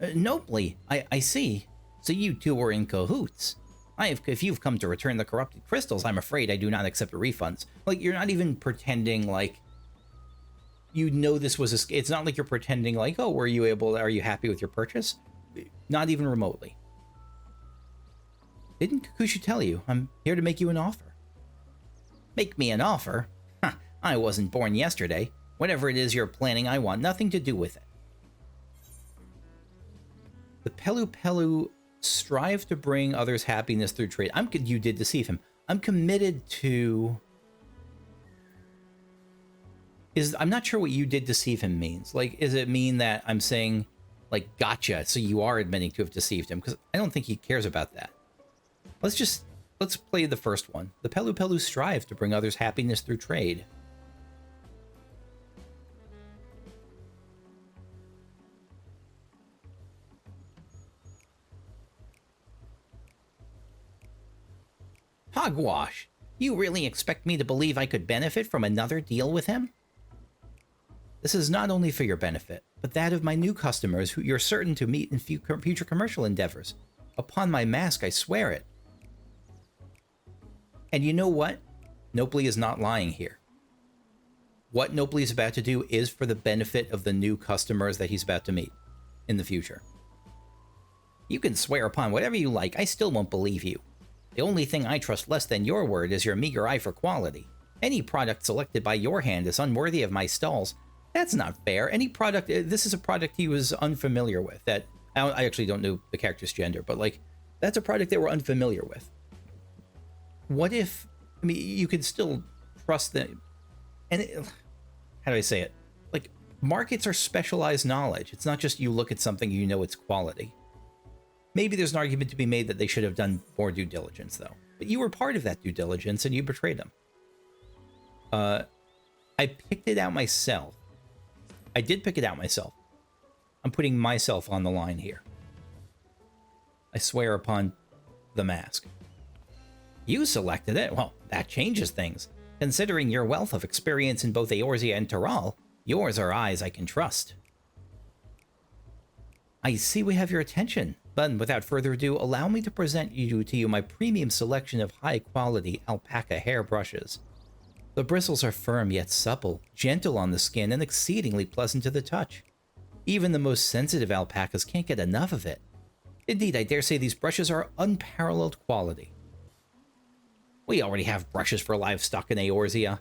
Speaker 2: Nopli, I see. So you two were in cahoots. If you've come to return the corrupted crystals, I'm afraid I do not accept refunds. Like, you're not even pretending like you know this was a... It's not like you're pretending like, oh, are you happy with your purchase? Not even remotely. Didn't Kakushu tell you? I'm here to make you an offer. Make me an offer? Ha, I wasn't born yesterday. Whatever it is you're planning, I want nothing to do with it. The Pelupelu strive to bring others happiness through trade. You did deceive him. I'm committed to... I'm not sure what you did deceive him means. Like, does it mean that I'm saying, like, gotcha, so you are admitting to have deceived him? Because I don't think he cares about that. Let's play the first one. The Pelupelu strive to bring others happiness through trade. Hogwash! You really expect me to believe I could benefit from another deal with him? This is not only for your benefit, but that of my new customers who you're certain to meet in future commercial endeavors. Upon my mask, I swear it. And you know what? Nopli is not lying here. What Nopli is about to do is for the benefit of the new customers that he's about to meet in the future. You can swear upon whatever you like, I still won't believe you. The only thing I trust less than your word is your meager eye for quality. Any product selected by your hand is unworthy of my stalls. That's not fair. Any product... This is a product he was unfamiliar with. That I actually don't know the character's gender, but, like, that's a product that we're unfamiliar with. What if... you could still trust them... And how do I say it? Like, markets are specialized knowledge. It's not just you look at something and you know its quality. Maybe there's an argument to be made that they should have done more due diligence, though. But you were part of that due diligence, and you betrayed them. I picked it out myself. I did pick it out myself. I'm putting myself on the line here. I swear upon the mask. You selected it? Well, that changes things. Considering your wealth of experience in both Eorzea and Tural, yours are eyes I can trust. I see we have your attention, but without further ado, allow me to present to you my premium selection of high-quality alpaca hair brushes. The bristles are firm yet supple, gentle on the skin, and exceedingly pleasant to the touch. Even the most sensitive alpacas can't get enough of it. Indeed, I dare say these brushes are unparalleled quality. We already have brushes for livestock in Eorzea.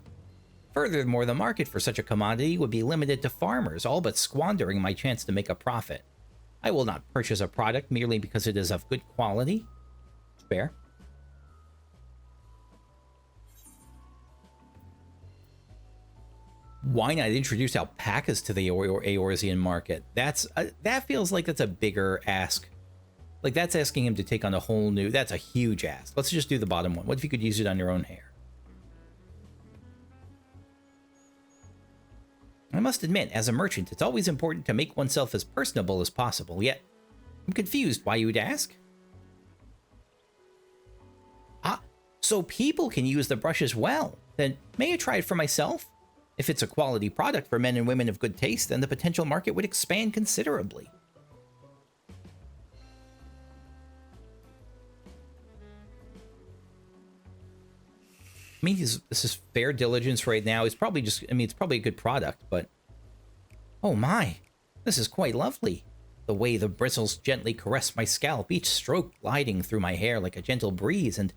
Speaker 2: Furthermore, the market for such a commodity would be limited to farmers, all but squandering my chance to make a profit. I will not purchase a product merely because it is of good quality. Fair. Why not introduce alpacas to the Eorzean market? That feels like that's a bigger ask. Like, that's asking him to take on a whole new... That's a huge ask. Let's just do the bottom one. What if you could use it on your own hair? I must admit, as a merchant, it's always important to make oneself as personable as possible, yet I'm confused why you would ask. Ah, so people can use the brush as well. Then may I try it for myself? If it's a quality product for men and women of good taste, then the potential market would expand considerably. I mean, this is fair diligence right now. It's probably just, I mean, it's probably a good product, but... Oh my, this is quite lovely. The way the bristles gently caress my scalp, each stroke gliding through my hair like a gentle breeze, and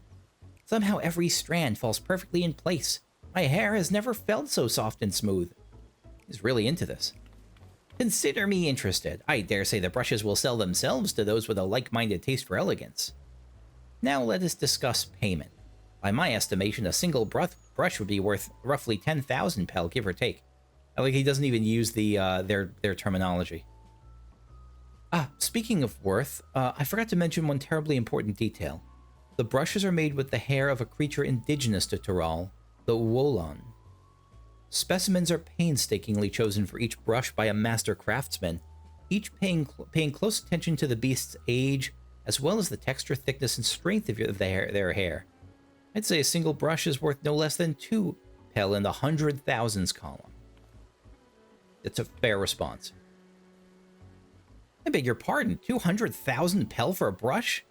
Speaker 2: somehow every strand falls perfectly in place. My hair has never felt so soft and smooth. He's really into this. Consider me interested. I dare say the brushes will sell themselves to those with a like-minded taste for elegance. Now let us discuss payment. By my estimation, a single brush would be worth roughly 10,000 pel, give or take. I like he doesn't even use the their terminology. Ah, speaking of worth, I forgot to mention one terribly important detail. The brushes are made with the hair of a creature indigenous to Tural, the Wolon. Specimens are painstakingly chosen for each brush by a master craftsman, each paying close attention to the beast's age, as well as the texture, thickness, and strength of their hair. I'd say a single brush is worth no less than 2 pel in the 100,000s column. That's a fair response. I beg your pardon, 200,000 pel for a brush?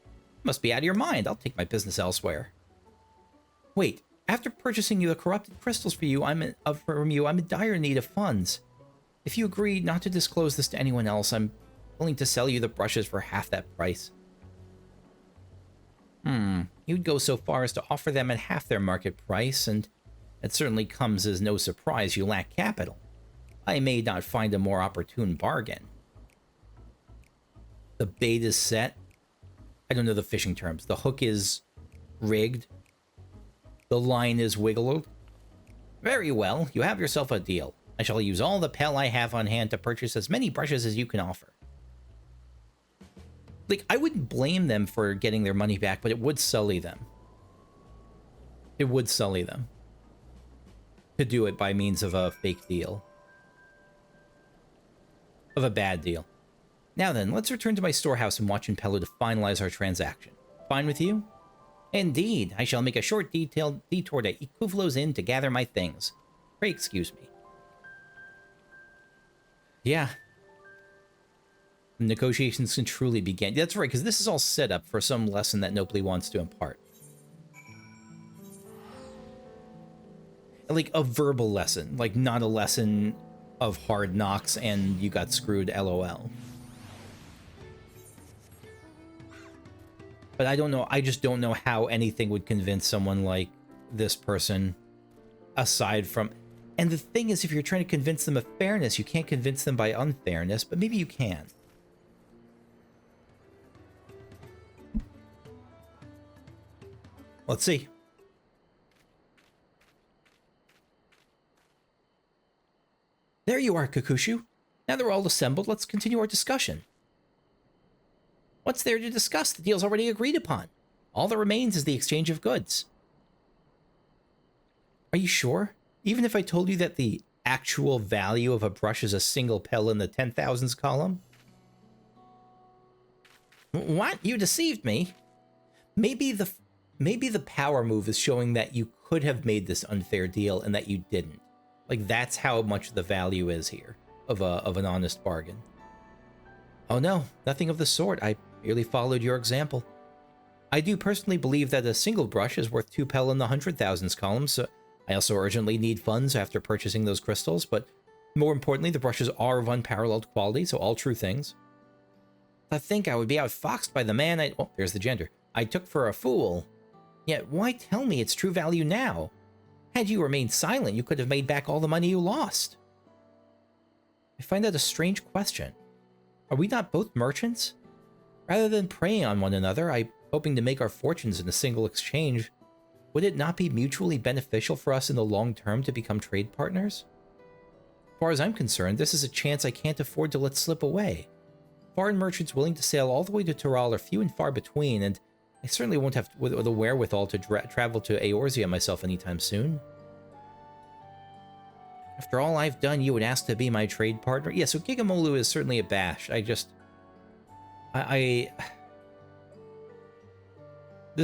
Speaker 2: Must be out of your mind. I'll take my business elsewhere. Wait, after purchasing you the corrupted crystals from you, I'm in dire need of funds. If you agree not to disclose this to anyone else, I'm willing to sell you the brushes for half that price. You'd go so far as to offer them at half their market price, and it certainly comes as no surprise you lack capital. I may not find a more opportune bargain. The bait is set. I don't know the fishing terms. The hook is rigged. The line is wiggled. Very well, you have yourself a deal. I shall use all the pel I have on hand to purchase as many brushes as you can offer. Like, I wouldn't blame them for getting their money back, but it would sully them. It would sully them to do it by means of a fake deal. Of a bad deal. Now then, let's return to my storehouse and watch Pelupelu to finalize our transaction. Fine with you? Indeed, I shall make a short detour to Ikuvlo's Inn to gather my things. Pray excuse me. Yeah. Negotiations can truly begin. That's right, because this is all set up for some lesson that Nopli wants to impart. Like a verbal lesson, like not a lesson of hard knocks and you got screwed, LOL. But I don't know, I just don't know how anything would convince someone like this person, aside from... And the thing is, if you're trying to convince them of fairness, you can't convince them by unfairness, but maybe you can. Let's see. There you are, Kakushu. Now that we're all assembled, let's continue our discussion. What's there to discuss? The deal's already agreed upon. All that remains is the exchange of goods. Are you sure? Even if I told you that the actual value of a brush is a single pel in the 10,000s column? What? You deceived me? Maybe the power move is showing that you could have made this unfair deal and that you didn't. Like, that's how much the value is here of an honest bargain. Oh no, nothing of the sort. I merely followed your example. I do personally believe that a single brush is worth 2 pel in the 100,000s column, so I also urgently need funds after purchasing those crystals, but more importantly, the brushes are of unparalleled quality, so all true things. I think I would be outfoxed by the man oh, there's the gender, I took for a fool. Yet why tell me its true value now? Had you remained silent, you could have made back all the money you lost. I find that a strange question. Are we not both merchants? Rather than preying on one another, I'm hoping to make our fortunes in a single exchange. Would it not be mutually beneficial for us in the long term to become trade partners? As far as I'm concerned, this is a chance I can't afford to let slip away. Foreign merchants willing to sail all the way to Tural are few and far between, and I certainly won't have the wherewithal to travel to Eorzea myself anytime soon. After all I've done, you would ask to be my trade partner? Yeah, so Gigamolu is certainly abashed. This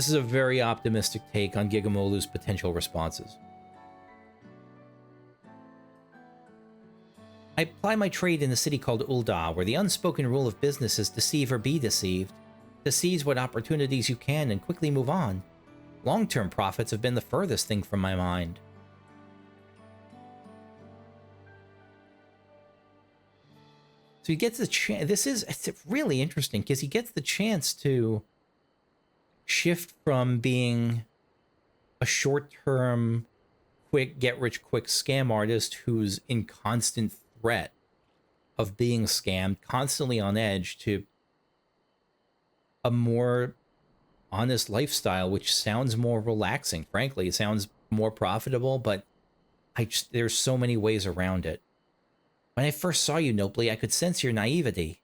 Speaker 2: is a very optimistic take on Gigamolu's potential responses. I ply my trade in a city called Ul'dah, where the unspoken rule of business is deceive or be deceived. To seize what opportunities you can and quickly move on. Long-term profits have been the furthest thing from my mind. So he gets the chance. It's really interesting because he gets the chance to shift from being a short-term, quick, get-rich-quick scam artist who's in constant threat of being scammed, constantly on edge, to a more honest lifestyle, which sounds more relaxing. Frankly, it sounds more profitable, but there's so many ways around it. When I first saw you, Nopli, I could sense your naivety.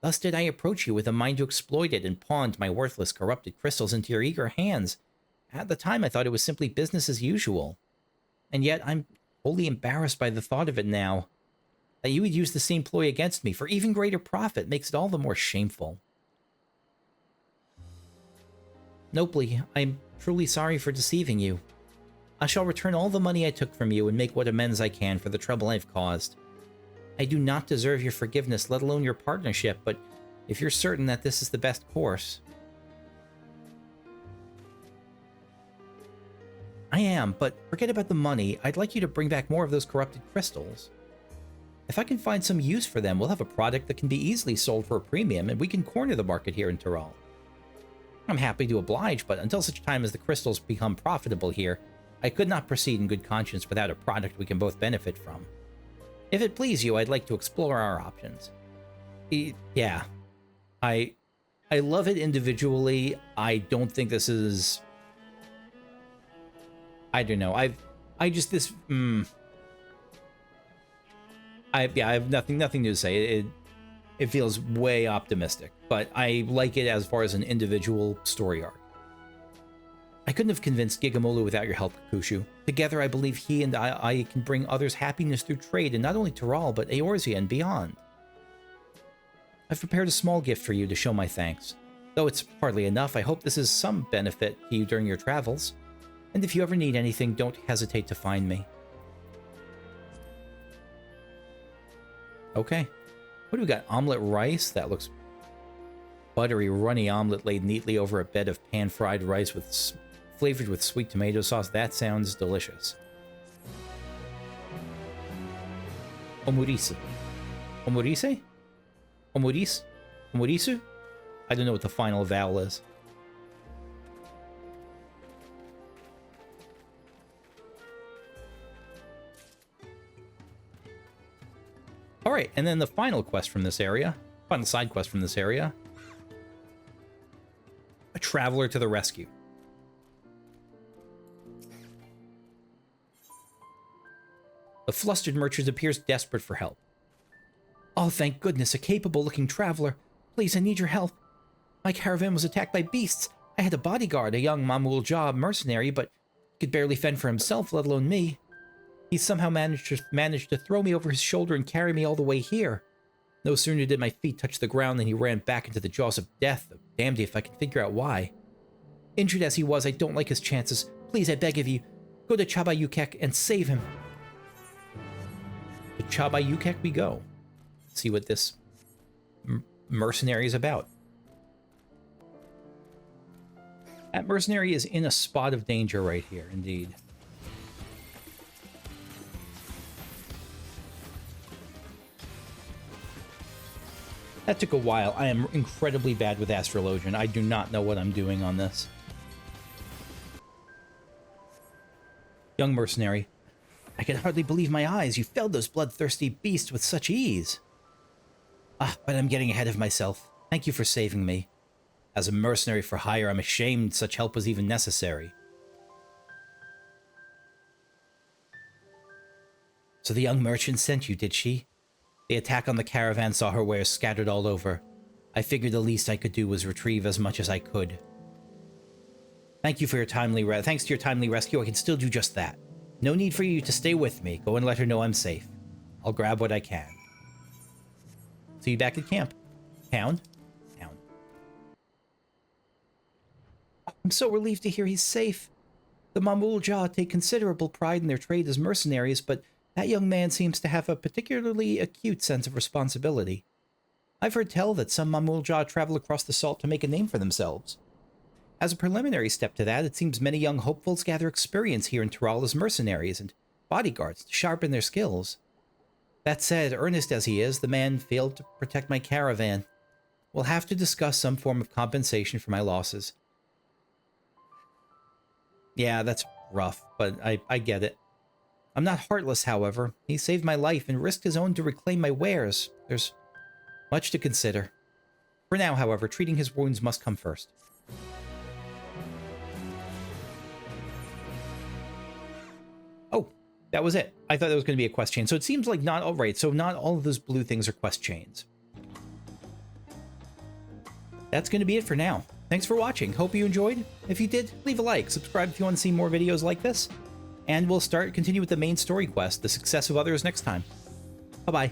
Speaker 2: Thus did I approach you with a mind to exploit it and pawned my worthless, corrupted crystals into your eager hands. At the time, I thought it was simply business as usual. And yet, I'm wholly embarrassed by the thought of it now. That you would use the same ploy against me for even greater profit makes it all the more shameful. Nopli, I'm truly sorry for deceiving you. I shall return all the money I took from you and make what amends I can for the trouble I've caused. I do not deserve your forgiveness, let alone your partnership, but if you're certain that this is the best course... I am, but forget about the money. I'd like you to bring back more of those corrupted crystals. If I can find some use for them, we'll have a product that can be easily sold for a premium, and we can corner the market here in Tural. I'm happy to oblige, but until such time as the crystals become profitable here, I could not proceed in good conscience without a product we can both benefit from. If it please you, I'd like to explore our options. Yeah. I love it individually. I don't think this is... I don't know. I have nothing to say. It feels way optimistic, but I like it as far as an individual story arc. I couldn't have convinced Gigamolu without your help, Kakushu. Together, I believe he and I can bring others happiness through trade, and not only Tural, but Eorzea and beyond. I've prepared a small gift for you to show my thanks. Though it's hardly enough, I hope this is some benefit to you during your travels. And if you ever need anything, don't hesitate to find me. Okay. What do we got? Omelet rice? That looks buttery, runny omelet laid neatly over a bed of pan-fried rice with flavored with sweet tomato sauce. That sounds delicious. Omurisu. Omurise? Omuris? Omurisu? I don't know what the final vowel is. Alright, and then the final quest from this area, final side quest from this area. A traveler to the rescue. flustered merchant appears desperate for help. Oh, thank goodness, a capable-looking traveler. Please, I need your help. My caravan was attacked by beasts. I had a bodyguard, a young Ul'dah mercenary, but he could barely fend for himself, let alone me. He somehow managed to throw me over his shoulder and carry me all the way here. No sooner did my feet touch the ground than he ran back into the jaws of death. Damned if I can figure out why. Injured as he was, I don't like his chances. Please, I beg of you, go to Chabayukek and save him. To Chabayukek we go. See what this mercenary is about. That mercenary is in a spot of danger right here, indeed. That took a while. I am incredibly bad with Astrologian. I do not know what I'm doing on this. Young mercenary. I can hardly believe my eyes. You felled those bloodthirsty beasts with such ease. But I'm getting ahead of myself. Thank you for saving me. As a mercenary for hire, I'm ashamed such help was even necessary. So the young merchant sent you, did she? The attack on the caravan saw her wares scattered all over. I figured the least I could do was retrieve as much as I could. Thanks to your timely rescue, I can still do just that. No need for you to stay with me. Go and let her know I'm safe. I'll grab what I can. See you back at camp. Town. I'm so relieved to hear he's safe. The Ul'dah take considerable pride in their trade as mercenaries, but that young man seems to have a particularly acute sense of responsibility. I've heard tell that some Ul'dah travel across the salt to make a name for themselves. As a preliminary step to that, it seems many young hopefuls gather experience here in Tural as mercenaries and bodyguards to sharpen their skills. That said, earnest as he is, the man failed to protect my caravan. We'll have to discuss some form of compensation for my losses. Yeah, that's rough, but I get it. I'm not heartless, however. He saved my life and risked his own to reclaim my wares. There's much to consider. For now, however, treating his wounds must come first. Oh, that was it. I thought that was going to be a quest chain. So it seems like not all right. So not all of those blue things are quest chains. That's going to be it for now. Thanks for watching. Hope you enjoyed. If you did, leave a like. Subscribe if you want to see more videos like this. And we'll continue with the main story quest, The Success of Others, next time. Bye-bye.